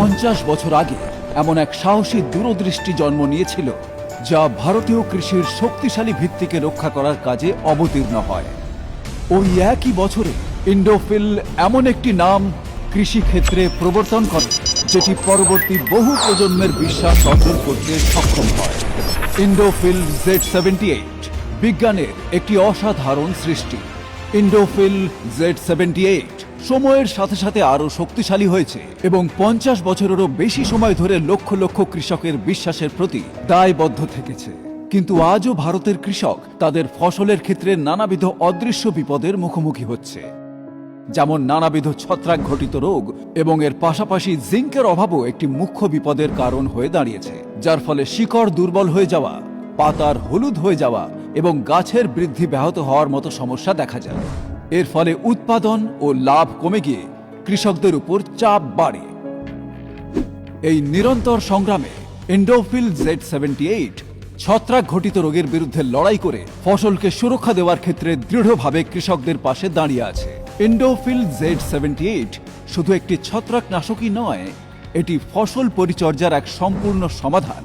50 বছর আগে এমন এক সাহসী দূরদৃষ্টি জন্ম নিয়েছিল, যা ভারতীয় কৃষির শক্তিশালী ভিত্তিকে রক্ষা করার কাজে অবতীর্ণ হয়। ওই একই বছরে ইন্ডোফিল এমন একটি নাম কৃষিক্ষেত্রে প্রবর্তন করে, যেটি পরবর্তী বহু প্রজন্মের বিশ্বাস অর্জন করতে সক্ষম হয়। ইন্ডোফিল Z78 বিজ্ঞানের একটি অসাধারণ সৃষ্টি। ইন্ডোফিল Z78 সময়ের সাথে সাথে আরও শক্তিশালী হয়েছে এবং 50 বছরেরও বেশি সময় ধরে লক্ষ লক্ষ কৃষকের বিশ্বাসের প্রতি দায়বদ্ধ থেকেছে। কিন্তু আজও ভারতের কৃষক তাদের ফসলের ক্ষেত্রে নানাবিধ অদৃশ্য বিপদের মুখোমুখি হচ্ছে, যেমন নানাবিধ ছত্রাক ঘটিত রোগ, এবং এর পাশাপাশি জিঙ্কের অভাবও একটি মুখ্য বিপদের কারণ হয়ে দাঁড়িয়েছে, যার ফলে শিকড় দুর্বল হয়ে যাওয়া, পাতার হলুদ হয়ে যাওয়া এবং গাছের বৃদ্ধি ব্যাহত হওয়ার মতো সমস্যা দেখা যায়। এর ফলে উৎপাদন ও লাভ কমে গিয়ে কৃষকদের উপর চাপ বাড়ে। এই নিরন্তর সংগ্রামে ইন্ডোফিল Z78 ছত্রাক ঘটিত রোগের বিরুদ্ধে লড়াই করে ফসলকে সুরক্ষা দেওয়ার ক্ষেত্রে দৃঢ়ভাবে কৃষকদের পাশে দাঁড়িয়ে আছে। ইন্ডোফিল Z78 শুধু একটি ছত্রাকনাশকই নয়, এটি ফসল পরিচর্যার এক সম্পূর্ণ সমাধান,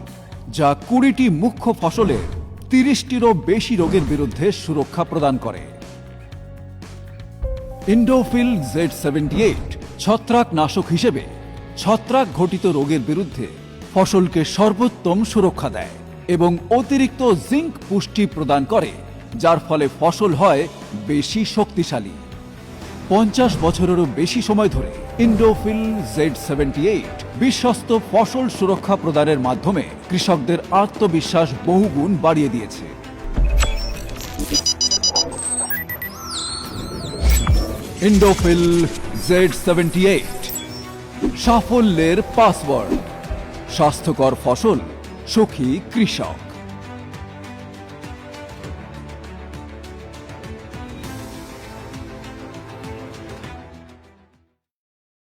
যা 20টি মুখ্য ফসলের 30টিরও বেশি রোগের বিরুদ্ধে সুরক্ষা প্রদান করে। ইন্ডোফিল Z78 ছত্রাকনাশক হিসেবে ছত্রাক ঘটিত রোগের বিরুদ্ধে ফসলকে সর্বোত্তম সুরক্ষা দেয় এবং অতিরিক্ত জিঙ্ক পুষ্টি প্রদান করে, যার ফলে ফসল হয় বেশি শক্তিশালী। 50 বছরেরও বেশি সময় ধরে ইন্ডোফিল Z78 বিশ্বস্ত ফসল সুরক্ষা প্রদানের মাধ্যমে কৃষকদের আত্মবিশ্বাস বহুগুণ বাড়িয়ে দিয়েছে। ইন্ডোফিল Z78 সাফল্যের পাসওয়ার্ড। স্বাস্থ্যকর ফসল, সুখী কৃষক।